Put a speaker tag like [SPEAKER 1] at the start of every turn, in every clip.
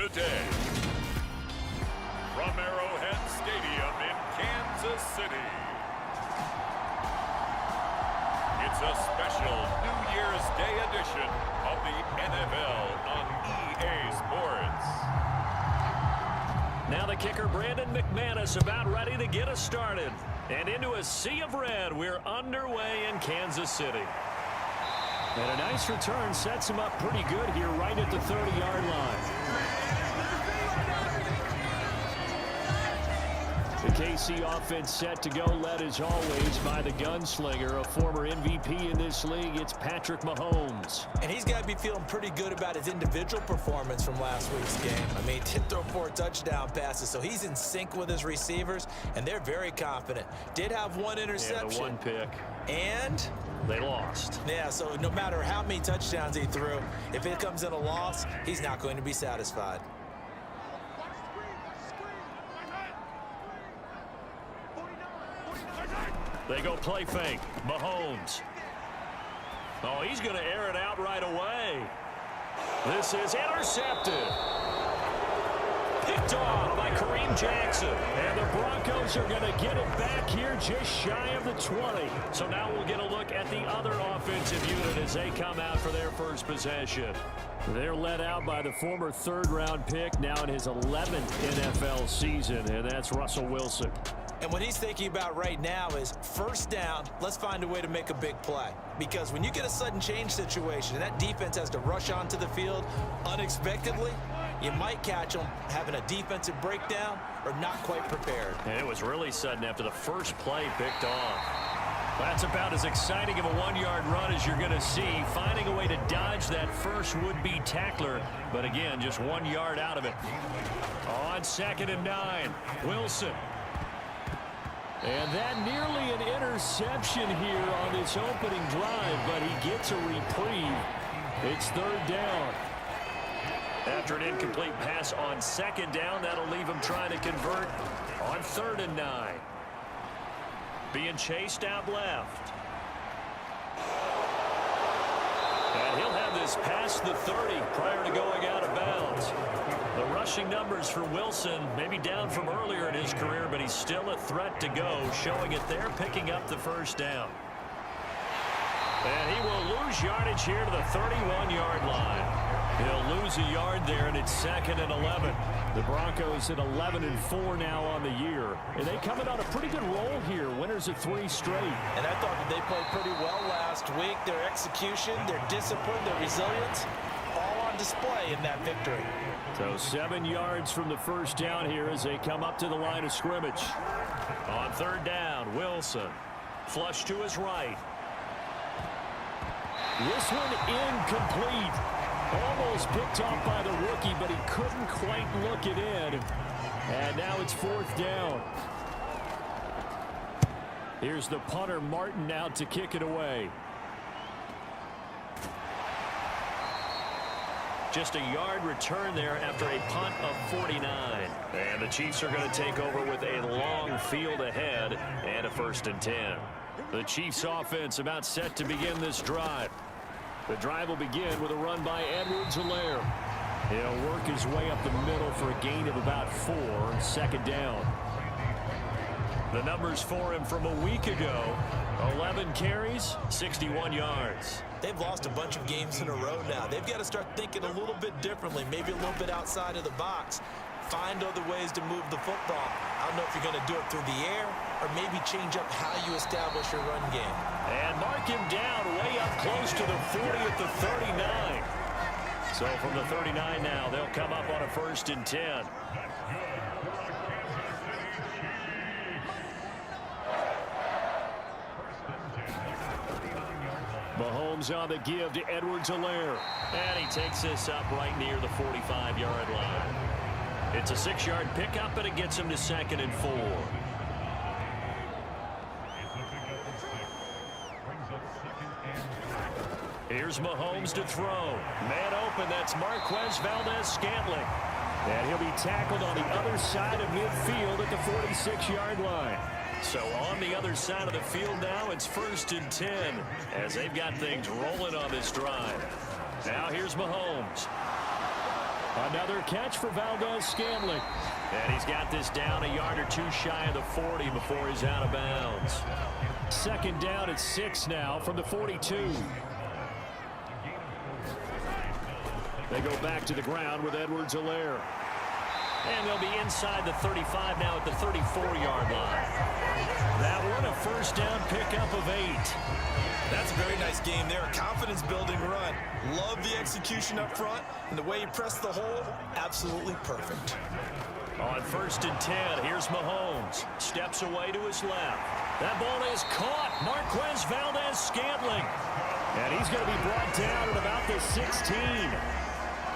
[SPEAKER 1] today. From Arrowhead Stadium in Kansas City, it's a special New Year's Day edition of the NFL on EA Sports.
[SPEAKER 2] Now the kicker, Brandon McManus, about ready to get us started. And into a sea of red, we're underway in Kansas City. And a nice return sets him up pretty good here right at the 30-yard line. The KC offense set to go, led as always by the gunslinger, a former MVP in this league. It's Patrick Mahomes.
[SPEAKER 3] And he's got to be feeling pretty good about his individual performance from last week's game. I mean, did throw 4 touchdown passes, so he's in sync with his receivers, and they're very confident. Did have 1 interception.
[SPEAKER 2] Yeah, the 1 pick.
[SPEAKER 3] And
[SPEAKER 2] they lost.
[SPEAKER 3] Yeah, so no matter how many touchdowns he threw, if it comes in a loss, he's not going to be satisfied.
[SPEAKER 2] They go play fake. Mahomes. Oh, he's going to air it out right away. This is intercepted. Picked off by Kareem Jackson. And the Broncos are going to get it back here just shy of the 20. So now we'll get a look at the other offensive unit as they come out for their first possession. They're led out by the former 3rd-round pick, now in his 11th NFL season, and that's Russell Wilson.
[SPEAKER 3] And what he's thinking about right now is first down, let's find a way to make a big play. Because when you get a sudden change situation and that defense has to rush onto the field unexpectedly, you might catch them having a defensive breakdown or not quite prepared.
[SPEAKER 2] And it was really sudden after the first play picked off. That's about as exciting of a 1-yard run as you're going to see, finding a way to dodge that first would-be tackler. But again, just 1 yard out of it. On 2nd and 9, Wilson. And that nearly an interception here on this opening drive, but he gets a reprieve. It's 3rd down. After an incomplete pass on 2nd down, that'll leave him trying to convert on 3rd and 9. Being chased out left. And he'll have this past the 30 prior to going out of bounds. The rushing numbers for Wilson maybe down from earlier in his career, but he's still a threat to go, showing it there, picking up the 1st down. And he will lose yardage here to the 31-yard line. He'll lose a yard there, and it's 2nd and 11. The Broncos at 11-4 now on the year. And they coming on a pretty good roll here, winners of 3 straight.
[SPEAKER 3] And I thought that they played pretty well last week. Their execution, their discipline, their resilience, all on display in that victory.
[SPEAKER 2] So 7 yards from the 1st down here as they come up to the line of scrimmage. On 3rd down, Wilson. Flush to his right. This one incomplete. Almost picked off by the rookie, but he couldn't quite look it in. And now it's 4th down. Here's the punter, Martin, out to kick it away. Just a yard return there after a punt of 49. And the Chiefs are going to take over with a long field ahead and a 1st and 10. The Chiefs offense about set to begin this drive. The drive will begin with a run by Edwards-Helaire. He'll work his way up the middle for a gain of about 4, 2nd down. The numbers for him from a week ago, 11 carries, 61 yards.
[SPEAKER 3] They've lost a bunch of games in a row now. They've got to start thinking a little bit differently, maybe a little bit outside of the box. Find other ways to move the football. I don't know if you're going to do it through the air or maybe change up how you establish your run game.
[SPEAKER 2] And mark him down way up close to the 40 at the 39. So from the 39 now, they'll come up on a 1st and 10. Mahomes on the give to Edwards-Helaire. And he takes this up right near the 45-yard line. It's a 6-yard pickup, and it gets him to 2nd and 4. Here's Mahomes to throw. Man open, that's Marquez Valdez-Scantling. And he'll be tackled on the other side of midfield at the 46-yard line. So on the other side of the field now, it's 1st and 10 as they've got things rolling on this drive. Now here's Mahomes. Another catch for Valdez-Scantling. And he's got this down a yard or two shy of the 40 before he's out of bounds. Second down at 6 now from the 42. They go back to the ground with Edwards-Helaire. And they'll be inside the 35 now at the 34-yard line. That one a first down pickup of 8.
[SPEAKER 3] That's a very nice game there. A confidence-building run. Love the execution up front. And the way he pressed the hole, absolutely perfect.
[SPEAKER 2] On 1st and 10, here's Mahomes. Steps away to his left. That ball is caught. Marquez Valdez-Scantling. And he's going to be brought down at about the 16.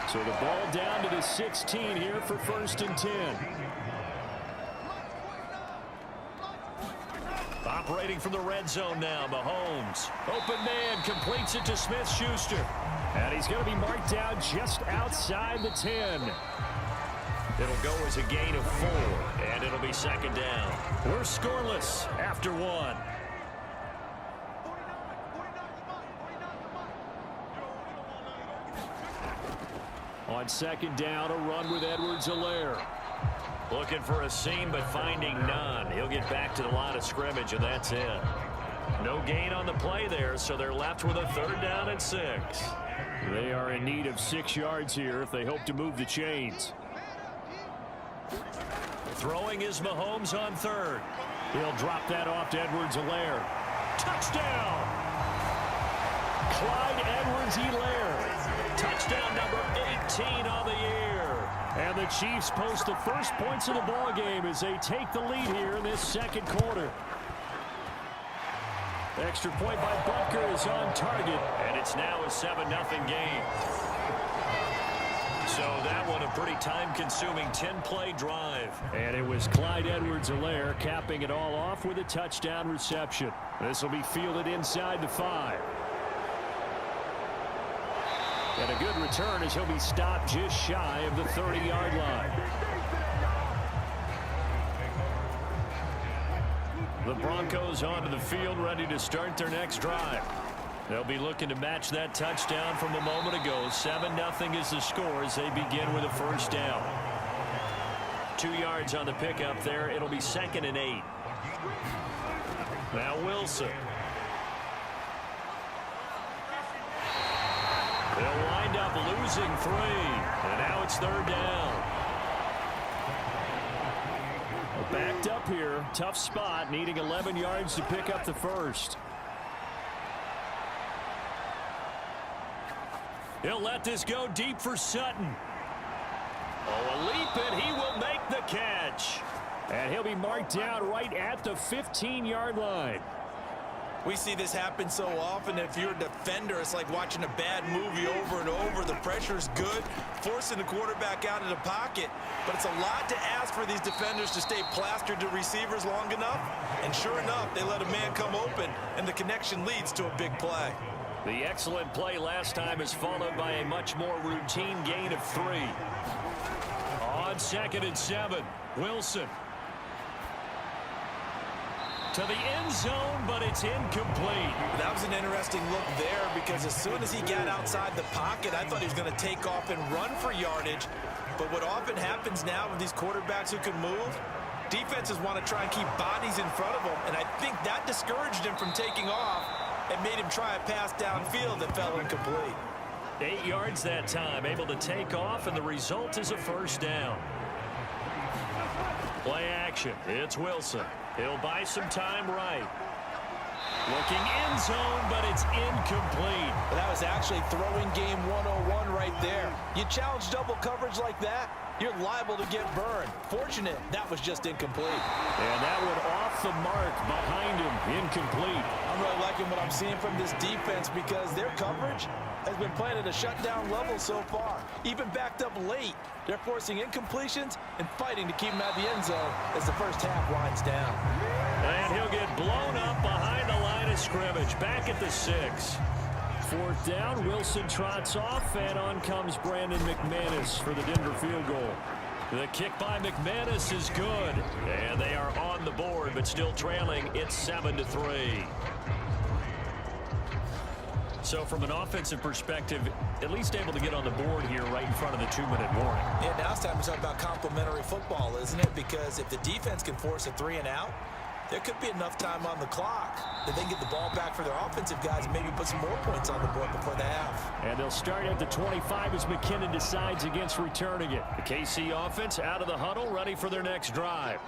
[SPEAKER 2] So the ball down to the 16 here for 1st and 10. Operating from the red zone now, Mahomes. Open man, completes it to Smith-Schuster. And he's going to be marked down just outside the 10. It'll go as a gain of 4, and it'll be second down. We're scoreless after 1. On second down, a run with Edwards-Helaire. Looking for a seam, but finding none. He'll get back to the line of scrimmage, and that's it. No gain on the play there, so they're left with a 3rd down and 6. They are in need of 6 yards here if they hope to move the chains. Throwing is Mahomes on 3rd. He'll drop that off to Edwards-Helaire. Touchdown! Clyde Edwards-Helaire. Touchdown number 18 on the year. And the Chiefs post the first points of the ball game as they take the lead here in this second quarter. Extra point by Butker is on target, and it's now a 7-0 game. So that one a pretty time-consuming 10-play drive. And it was Clyde Edwards-Helaire capping it all off with a touchdown reception. This will be fielded inside the 5. And a good return as he'll be stopped just shy of the 30-yard line. The Broncos onto the field ready to start their next drive. They'll be looking to match that touchdown from a moment ago. 7-0 is the score as they begin with a first down. 2 yards on the pickup there. It'll be 2nd and 8. Now Wilson. They'll wind up losing 3. And now it's 3rd down. Backed up here. Tough spot. Needing 11 yards to pick up the first. He'll let this go deep for Sutton. Oh, a leap, and he will make the catch. And he'll be marked down right at the 15-yard line.
[SPEAKER 3] We see this happen so often. If you're a defender, it's like watching a bad movie over and over. The pressure's good, forcing the quarterback out of the pocket. But it's a lot to ask for these defenders to stay plastered to receivers long enough. And sure enough, they let a man come open, and the connection leads to a big play.
[SPEAKER 2] The excellent play last time is followed by a much more routine gain of 3. On 2nd and 7, Wilson. To the end zone, but it's incomplete.
[SPEAKER 3] That was an interesting look there because as soon as he got outside the pocket, I thought he was going to take off and run for yardage. But what often happens now with these quarterbacks who can move, defenses want to try and keep bodies in front of them, and I think that discouraged him from taking off and made him try a pass downfield that fell incomplete.
[SPEAKER 2] 8 yards that time, able to take off, and the result is a first down. Play action. It's Wilson. He'll buy some time right. Looking end zone, but it's incomplete.
[SPEAKER 3] That was actually throwing game 101 right there. You challenge double coverage like that, you're liable to get burned. Fortunate, that was just incomplete.
[SPEAKER 2] And that one off the mark behind him, incomplete.
[SPEAKER 3] I'm really liking what I'm seeing from this defense because their coverage has been playing at a shutdown level so far. Even backed up late, they're forcing incompletions and fighting to keep them out of the end zone as the first half winds down.
[SPEAKER 2] And he'll get blown up behind the line of scrimmage, back at the 6. 4th down, Wilson trots off, and on comes Brandon McManus for the Denver field goal. The kick by McManus is good, and they are on the board, but still trailing. It's 7-3. So from an offensive perspective, at least able to get on the board here right in front of the 2-minute warning.
[SPEAKER 3] Yeah, now it's time to talk about complementary football, isn't it? Because if the defense can force a 3 and out, there could be enough time on the clock that they can get the ball back for their offensive guys and maybe put some more points on the board before the half.
[SPEAKER 2] And they'll start at the 25 as McKinnon decides against returning it. The KC offense out of the huddle, ready for their next drive.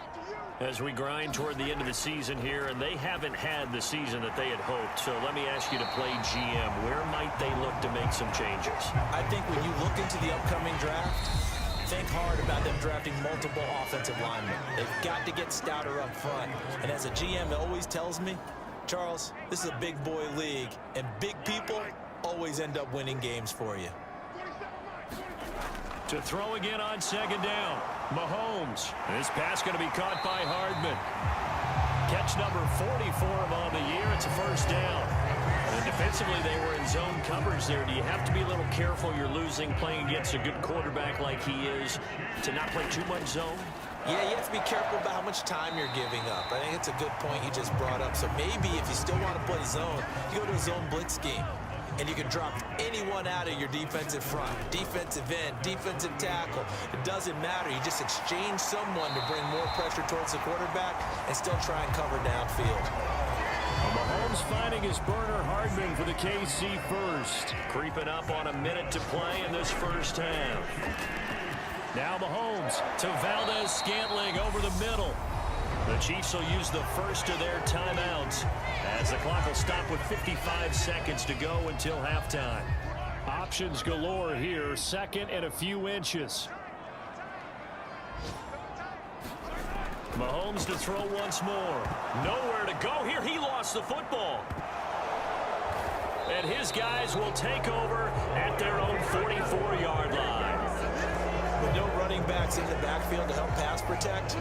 [SPEAKER 2] As we grind toward the end of the season here, and they haven't had the season that they had hoped. So let me ask you to play GM. Where might they look to make some changes?
[SPEAKER 3] I think when you look into the upcoming draft, think hard about them drafting multiple offensive linemen. They've got to get stouter up front. And as a GM, it always tells me, Charles, this is a big boy league, and big people always end up winning games for you.
[SPEAKER 2] To throw again on second down. Mahomes. This pass going to be caught by Hardman. Catch number 44 on the year. It's a first down. And defensively, they were in zone coverage there. Do you have to be a little careful? You're losing playing against a good quarterback like he is to not play too much zone?
[SPEAKER 3] Yeah, you have to be careful about how much time you're giving up. I think it's a good point you just brought up. So maybe if you still want to play zone, you go to a zone blitz scheme. And you can drop anyone out of your defensive front, defensive end, defensive tackle. It doesn't matter. You just exchange someone to bring more pressure towards the quarterback and still try and cover downfield.
[SPEAKER 2] Mahomes finding his burner Hardman for the KC first. Creeping up on a minute to play in this first half. Now Mahomes to Valdez-Scantling over the middle. The Chiefs will use the first of their timeouts as the clock will stop with 55 seconds to go until halftime. Options galore here, second and a few inches. Mahomes to throw once more. Nowhere to go here. He lost the football. And his guys will take over at their own 44-yard line.
[SPEAKER 3] With no running backs in the backfield to help pass protect,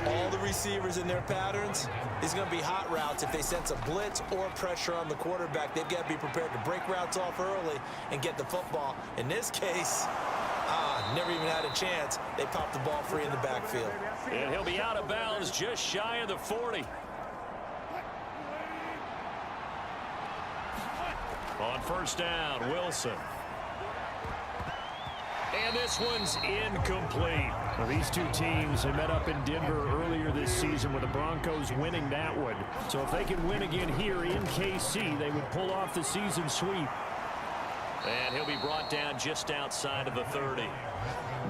[SPEAKER 3] all the receivers in their patterns, is going to be hot routes if they sense a blitz or pressure on the quarterback. They've got to be prepared to break routes off early and get the football. In this case, never even had a chance. They popped the ball free in the backfield.
[SPEAKER 2] And he'll be out of bounds just shy of the 40. On first down, Wilson. And this one's incomplete. Well, these two teams have met up in Denver earlier this season with the Broncos winning that one. So if they can win again here in KC, they would pull off the season sweep. And he'll be brought down just outside of the 30.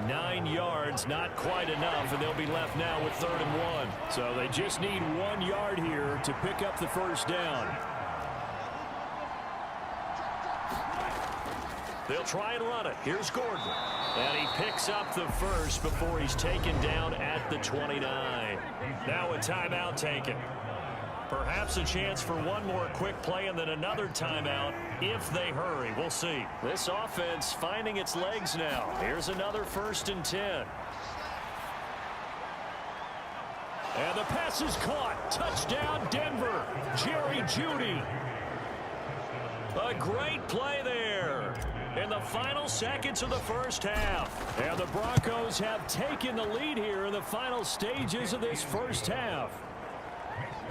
[SPEAKER 2] 9 yards, not quite enough, and they'll be left now with 3rd and 1. So they just need 1 yard here to pick up the first down. They'll try and run it. Here's Gordon. And he picks up the first before he's taken down at the 29. Now a timeout taken. Perhaps a chance for one more quick play and then another timeout if they hurry. We'll see. This offense finding its legs now. Here's another 1st and 10. And the pass is caught. Touchdown, Denver. Jerry Jeudy. A great play there in the final seconds of the first half. And the Broncos have taken the lead here in the final stages of this first half.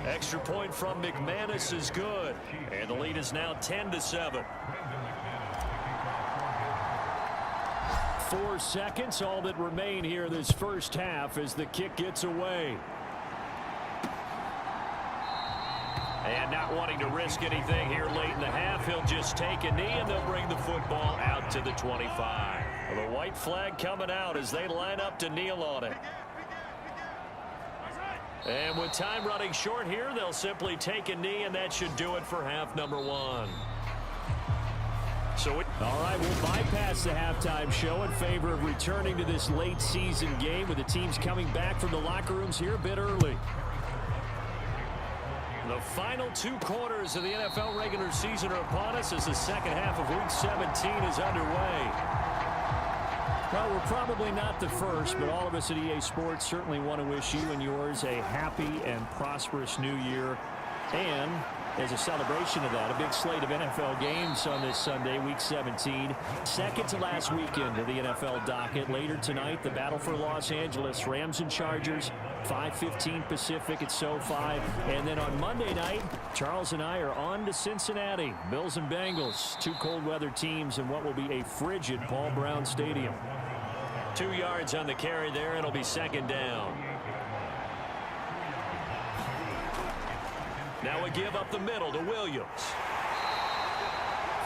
[SPEAKER 2] Extra point from McManus is good. And the lead is now 10-7. 4 seconds, all that remain here this first half as the kick gets away. And not wanting to risk anything here late in the half, he'll just take a knee and they'll bring the football out to the 25. Well, the white flag coming out as they line up to kneel on it. And with time running short here, they'll simply take a knee, and that should do it for half number 1. All right, we'll bypass the halftime show in favor of returning to this late season game with the teams coming back from the locker rooms here a bit early. The final 2 quarters of the NFL regular season are upon us as the second half of Week 17 is underway. Well, we're probably not the first, but all of us at EA Sports certainly want to wish you and yours a happy and prosperous new year. And as a celebration of that, a big slate of NFL games on this Sunday, Week 17. Second to last weekend of the NFL docket. Later tonight, the battle for Los Angeles, Rams and Chargers. 5:15 Pacific at SoFi. And then on Monday night, Charles and I are on to Cincinnati. Bills and Bengals, two cold weather teams in what will be a frigid Paul Brown Stadium. 2 yards on the carry there. It'll be second down. Now a give up the middle to Williams.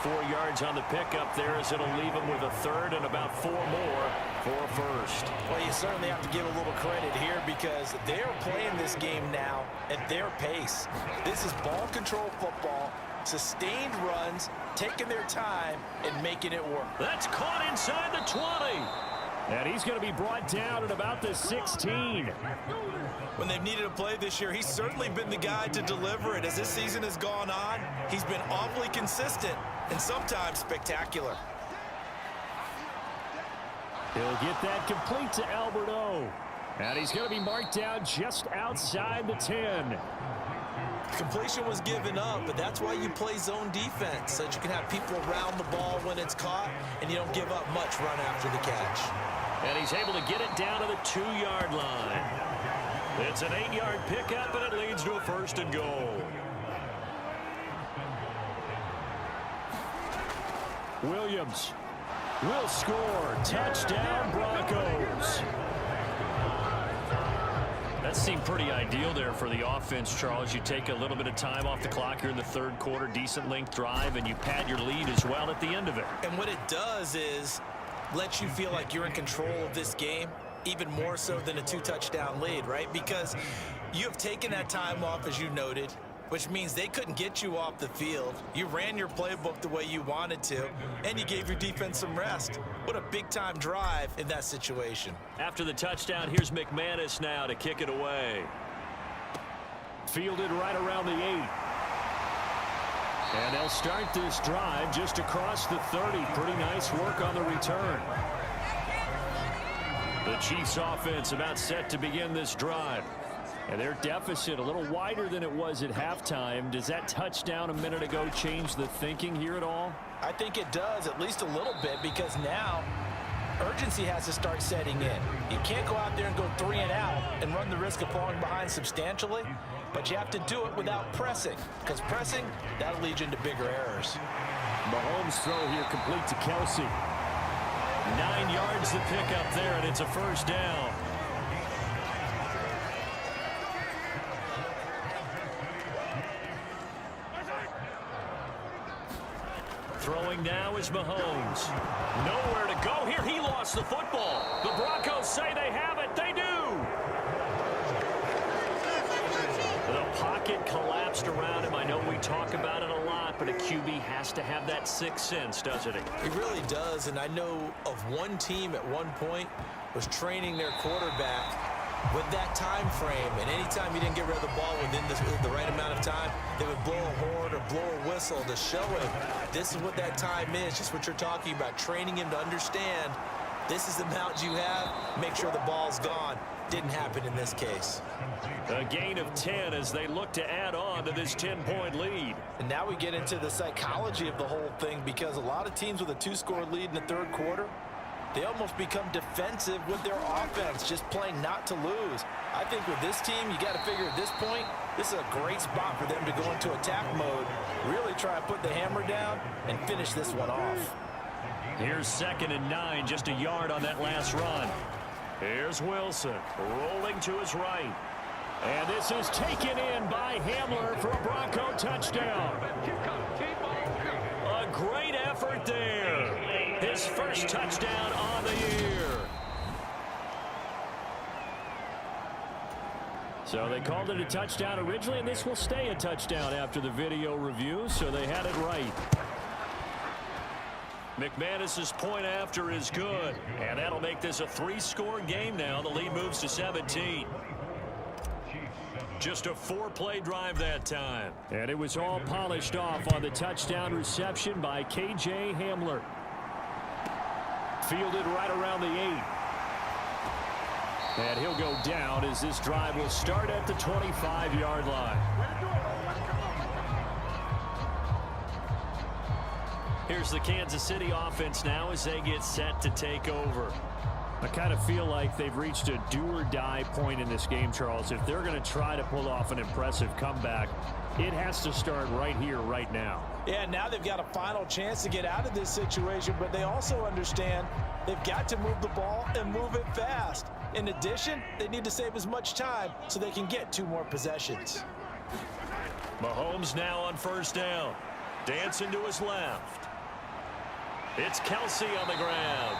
[SPEAKER 2] 4 yards on the pickup there as it'll leave him with a third and about 4 more for a first.
[SPEAKER 3] Well, you certainly have to give a little credit here because they're playing this game now at their pace. This is ball control football, sustained runs, taking their time and making it work.
[SPEAKER 2] That's caught inside the 20. And he's going to be brought down at about the 16.
[SPEAKER 3] When they've needed a play this year, he's certainly been the guy to deliver it. As this season has gone on, he's been awfully consistent and sometimes spectacular.
[SPEAKER 2] He'll get that complete to Alberto. And he's going to be marked down just outside the 10.
[SPEAKER 3] Completion was given up, but that's why you play zone defense, so that you can have people around the ball when it's caught, and you don't give up much run after the catch.
[SPEAKER 2] And he's able to get it down to the 2-yard line. It's an 8-yard pickup, and it leads to a first and goal. Williams will score. Touchdown, Broncos. That seemed pretty ideal there for the offense, Charles. You take a little bit of time off the clock here in the third quarter, decent length drive, and you pad your lead as well at the end of it.
[SPEAKER 3] And what it does is let you feel like you're in control of this game, even more so than a 2-touchdown lead, right? Because you have taken that time off, as you noted, which means they couldn't get you off the field. You ran your playbook the way you wanted to, and you gave your defense some rest. What a big-time drive in that situation.
[SPEAKER 2] After the touchdown, here's McManus now to kick it away. Fielded right around the 8. And they'll start this drive just across the 30. Pretty nice work on the return. The Chiefs offense about set to begin this drive. And their deficit a little wider than it was at halftime. Does that touchdown a minute ago change the thinking here at all?
[SPEAKER 3] I think it does, at least a little bit, because now urgency has to start setting in. You can't go out there and go 3 and out and run the risk of falling behind substantially, but you have to do it without pressing, because pressing, that'll lead you into bigger errors.
[SPEAKER 2] Mahomes' throw here complete to Kelsey. 9 yards to pick up there, and it's a first down. Throwing now is Mahomes. Nowhere to go here. He lost the football. The Broncos say they have it. They do. The pocket collapsed around him. I know we talk about it a lot, but a QB has to have that sixth sense, doesn't it?
[SPEAKER 3] He really does, and I know of one team at one point was training their quarterback with that time frame, and anytime you didn't get rid of the ball within the right amount of time, they would blow a horn or blow a whistle to show him this is what that time is, just what you're talking about, training him to understand this is the amount you have, make sure the ball's gone. Didn't happen in this case.
[SPEAKER 2] A gain of 10 as they look to add on to this 10-point lead.
[SPEAKER 3] And now we get into the psychology of the whole thing, because a lot of teams with a 2-score lead in the third quarter, they almost become defensive with their offense, just playing not to lose. I think with this team, you got to figure at this point, this is a great spot for them to go into attack mode, really try to put the hammer down and finish this one off.
[SPEAKER 2] Here's 2nd and 9, just a yard on that last run. Here's Wilson, rolling to his right. And this is taken in by Hamler for a Bronco touchdown. A great effort there. His first touchdown on the year. So they called it a touchdown originally, and this will stay a touchdown after the video review, so they had it right. McManus's point after is good, and that'll make this a 3-score game now. The lead moves to 17. Just a 4-play drive that time. And it was all polished off on the touchdown reception by K.J. Hamler. Fielded right around the 8. And he'll go down as this drive will start at the 25-yard line. Here's the Kansas City offense now as they get set to take over. I kind of feel like they've reached a do-or-die point in this game, Charles. If they're going to try to pull off an impressive comeback, it has to start right here, right now.
[SPEAKER 3] Yeah, now they've got a final chance to get out of this situation, but they also understand they've got to move the ball and move it fast. In addition, they need to save as much time so they can get 2 more possessions.
[SPEAKER 2] Mahomes now on first down. Dancing to his left. It's Kelsey on the ground.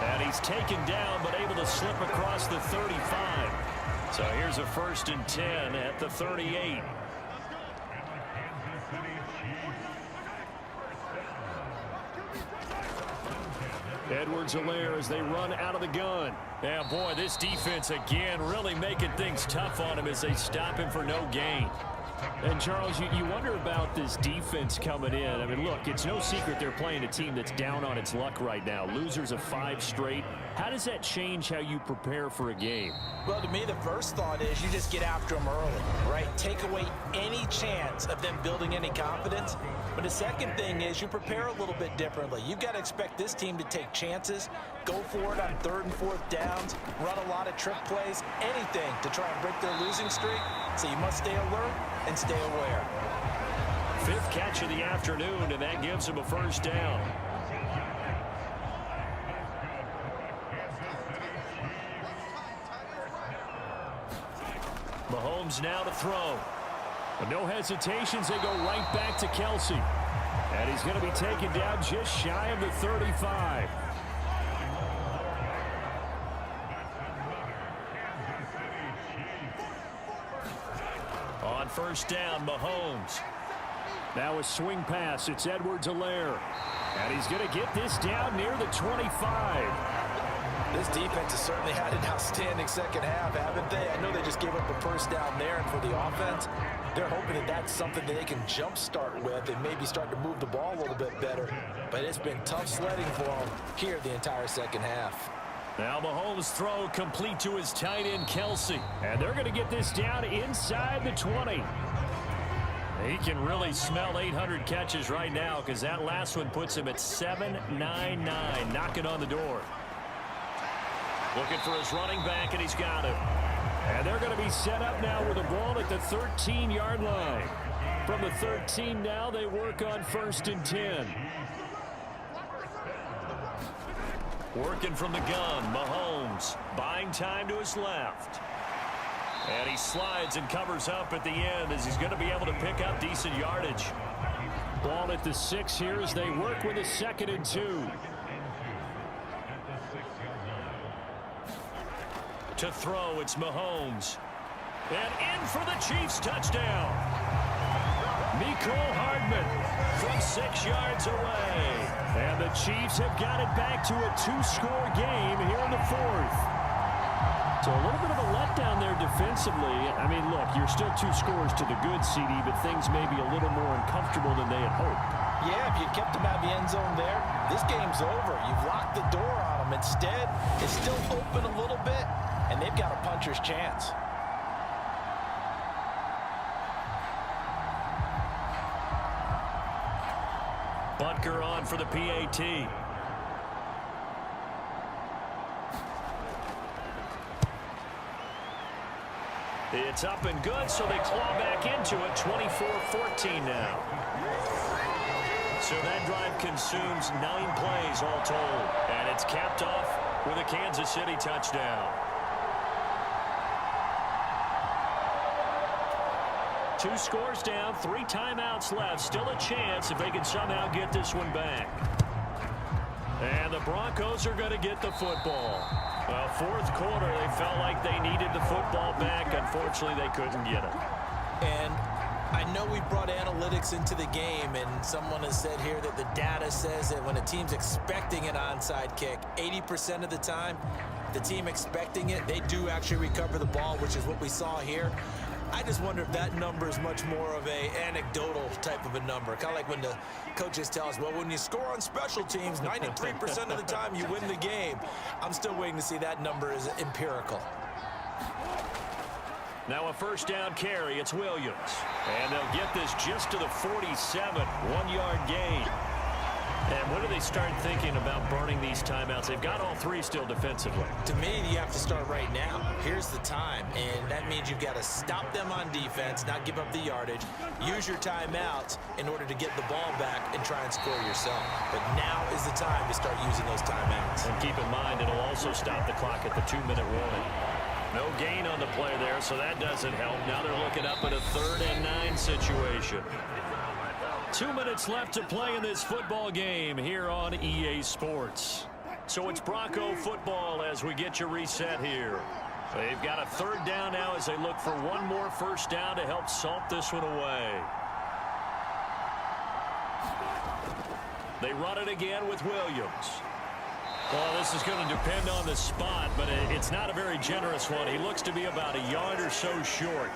[SPEAKER 2] And he's taken down but able to slip across the 35. So here's a 1st and 10 at the 38. Edwards-Helaire as they run out of the gun. Yeah, boy, this defense again really making things tough on him as they stop him for no gain. And, Charles, you wonder about this defense coming in. I mean, look, it's no secret they're playing a team that's down on its luck right now. Losers of 5 straight. How does that change how you prepare for a game?
[SPEAKER 3] Well, to me, the first thought is you just get after them early, right? Take away any chance of them building any confidence. But the second thing is you prepare a little bit differently. You've got to expect this team to take chances, go for it on 3rd and 4th downs, run a lot of trick plays, anything to try and break their losing streak. So you must stay alert and stay aware.
[SPEAKER 2] 5th catch of the afternoon, and that gives him a 1st down. Mahomes now to throw. But no hesitations, they go right back to Kelsey. And he's going to be taken down just shy of the 35. On first down, Mahomes. Now a swing pass. It's Edwards-Helaire. And he's going to get this down near the 25.
[SPEAKER 3] This defense has certainly had an outstanding second half, haven't they? I know they just gave up a 1st down there, and for the offense, they're hoping that that's something that they can jumpstart with and maybe start to move the ball a little bit better. But it's been tough sledding for them here the entire second half.
[SPEAKER 2] Now Mahomes' throw complete to his tight end, Kelsey. And they're going to get this down inside the 20. He can really smell 800 catches right now because that last one puts him at 799, knocking on the door. Looking for his running back, and he's got him. And they're going to be set up now with the ball at the 13-yard line. From the 13 now, they work on 1st and 10. Working from the gun, Mahomes buying time to his left. And he slides and covers up at the end as he's going to be able to pick up decent yardage. Ball at the 6 here as they work with a 2nd and 2. To throw, it's Mahomes. And in for the Chiefs touchdown. Mecole Hardman from 6 yards away. And the Chiefs have got it back to a 2-score game here in the 4th. So a little bit of a letdown there defensively. I mean, look, you're still 2 scores to the good, CD, but things may be a little more uncomfortable than they had hoped.
[SPEAKER 3] Yeah, if you kept them out of the end zone there, this game's over. You've locked the door on them. Instead, it's still open a little bit, and they've got a puncher's chance.
[SPEAKER 2] Butker on for the PAT. It's up and good, so they claw back into it. 24-14 now. So that drive consumes 9 plays all told. And it's capped off with a Kansas City touchdown. 2 scores down, 3 timeouts left. Still a chance if they can somehow get this one back. And the Broncos are going to get the football. Well, 4th quarter, they felt like they needed the football back. Unfortunately, they couldn't get it.
[SPEAKER 3] And I know we brought analytics into the game, and someone has said here that the data says that when a team's expecting an onside kick, 80% of the time, the team expecting it, they do actually recover the ball, which is what we saw here. I just wonder if that number is much more of a anecdotal type of a number. Kind of like when the coaches tell us, well, when you score on special teams, 93% of the time you win the game. I'm still waiting to see that number is empirical.
[SPEAKER 2] Now a 1st down carry. It's Williams. And they'll get this just to the 47. 1-yard gain. And when do they start thinking about burning these timeouts? They've got all three still defensively.
[SPEAKER 3] To me, you have to start right now. Here's the time, and that means you've got to stop them on defense, not give up the yardage, use your timeouts in order to get the ball back and try and score yourself. But now is the time to start using those timeouts.
[SPEAKER 2] And keep in mind, it'll also stop the clock at the 2-minute warning. No gain on the play there, so that doesn't help. Now they're looking up at a 3rd and 9 situation. 2 minutes left to play in this football game here on EA Sports. So it's Bronco football as we get you reset here. They've got a 3rd down now as they look for one more first down to help salt this one away. They run it again with Williams. Well, this is going to depend on the spot, but it's not a very generous one. He looks to be about a yard or so short.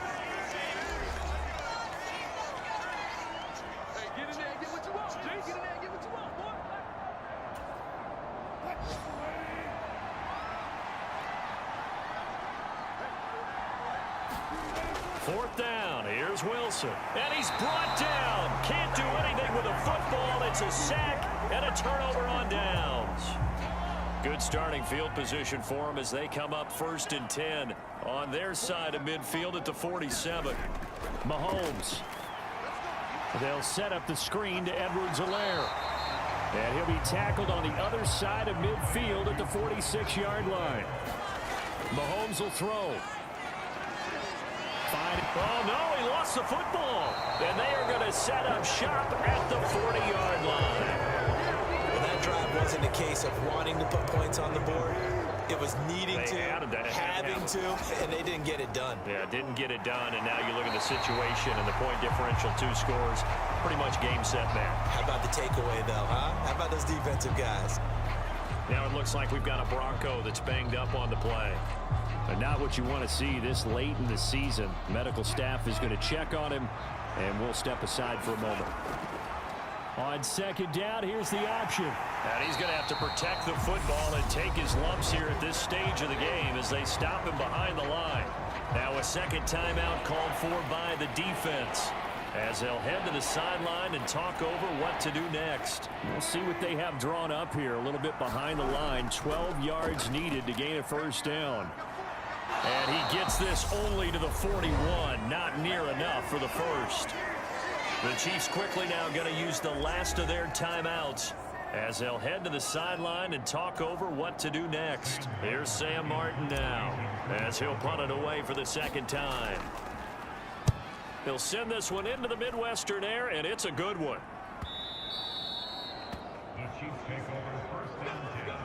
[SPEAKER 2] Fourth down, here's Wilson. And he's brought down. Can't do anything with a football. It's a sack and a turnover on downs. Good starting field position for them as they come up 1st and 10 on their side of midfield at the 47. Mahomes. They'll set up the screen to Edwards-Helaire. And he'll be tackled on the other side of midfield at the 46-yard line. Mahomes will throw. Oh, no, he lost the football. And they are going to set up shop at the 40-yard line.
[SPEAKER 3] Well, that drive wasn't a case of wanting to put points on the board. It was needing to, having to, and they didn't get it done.
[SPEAKER 2] Yeah, didn't get it done, and now you look at the situation and the point differential, 2 scores, pretty much game, set, match.
[SPEAKER 3] How about the takeaway, though, huh? How about those defensive guys?
[SPEAKER 2] Now it looks like we've got a Bronco that's banged up on the play. But not what you want to see this late in the season. Medical staff is going to check on him, and we'll step aside for a moment. On 2nd down, here's the option. And he's going to have to protect the football and take his lumps here at this stage of the game as they stop him behind the line. Now a 2nd timeout called for by the defense as they'll head to the sideline and talk over what to do next. We'll see what they have drawn up here a little bit behind the line. 12 yards needed to gain a 1st down. And he gets this only to the 41. Not near enough for the 1st. The Chiefs quickly now going to use the last of their timeouts as they'll head to the sideline and talk over what to do next. Here's Sam Martin now as he'll punt it away for the 2nd time. He'll send this one into the Midwestern air, and it's a good one.
[SPEAKER 4] The Chiefs take over 1st and 10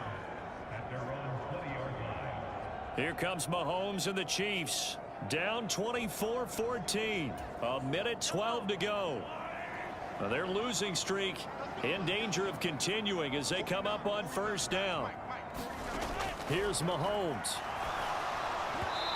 [SPEAKER 4] at their own 20-yard line.
[SPEAKER 2] Here comes Mahomes and the Chiefs. Down 24-14. A minute 12 to go. Now their losing streak in danger of continuing as they come up on 1st down. Here's Mahomes.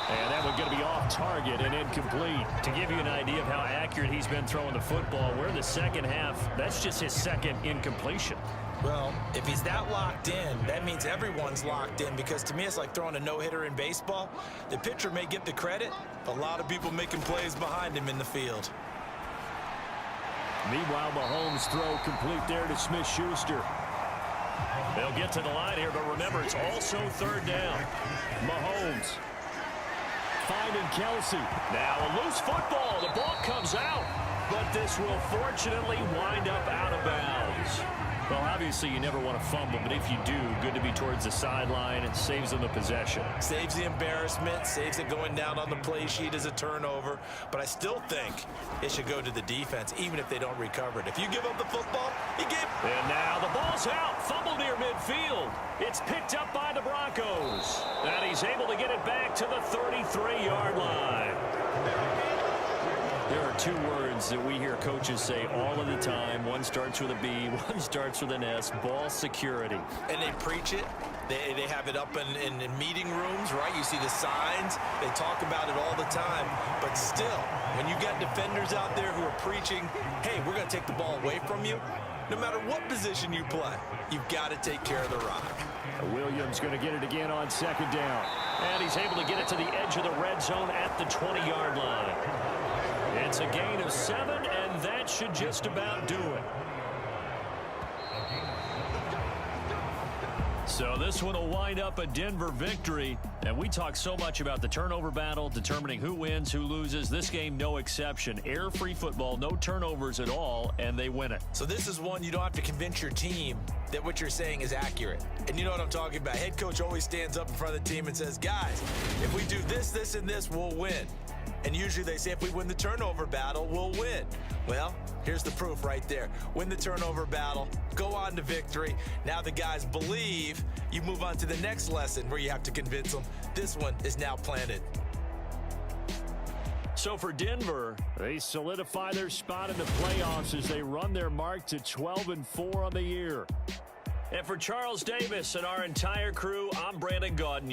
[SPEAKER 2] And that one's going to be off target and incomplete. To give you an idea of how accurate he's been throwing the football, we're in the 2nd half. That's just his 2nd incompletion.
[SPEAKER 3] Well, if he's that locked in, that means everyone's locked in, because to me it's like throwing a no-hitter in baseball. The pitcher may get the credit, but a lot of people making plays behind him in the field.
[SPEAKER 2] Meanwhile, Mahomes' throw complete there to Smith-Schuster. They'll get to the line here, but remember, it's also 3rd down. Mahomes finding Kelsey. Now a loose football. The ball comes out, but this will fortunately wind up out of bounds. Well, obviously you never want to fumble, but if you do, good to be towards the sideline. It saves them the possession.
[SPEAKER 3] Saves the embarrassment, saves it going down on the play sheet as a turnover. But I still think it should go to the defense, even if they don't recover it. If you give up the football, you give.
[SPEAKER 2] And now the ball's out. Fumble near midfield. It's picked up by the Broncos. And he's able to get it back to the 33-yard line. There are 2 words that we hear coaches say all of the time. One starts with a B, one starts with an S. Ball security.
[SPEAKER 3] And they preach it. They have it up in meeting rooms, right? You see the signs. They talk about it all the time. But still, when you got defenders out there who are preaching, hey, we're going to take the ball away from you, no matter what position you play, you've got to take care of the rock.
[SPEAKER 2] Williams going to get it again on 2nd down. And he's able to get it to the edge of the red zone at the 20-yard line. It's a gain of 7, and that should just about do it. So this one will wind up a Denver victory. And we talk so much about the turnover battle, determining who wins, who loses. This game, no exception. Air-free football, no turnovers at all, and they win it.
[SPEAKER 3] So this is one you don't have to convince your team that what you're saying is accurate. And you know what I'm talking about. Head coach always stands up in front of the team and says, guys, if we do this, this, and this, we'll win. And usually they say if we win the turnover battle, we'll win. Well, here's the proof right there. Win the turnover battle, go on to victory. Now the guys believe. You move on to the next lesson where you have to convince them. This one is now planted.
[SPEAKER 2] So for Denver, they solidify their spot in the playoffs as they run their mark to 12-4 on the year. And for Charles Davis and our entire crew, I'm Brandon Gaudin.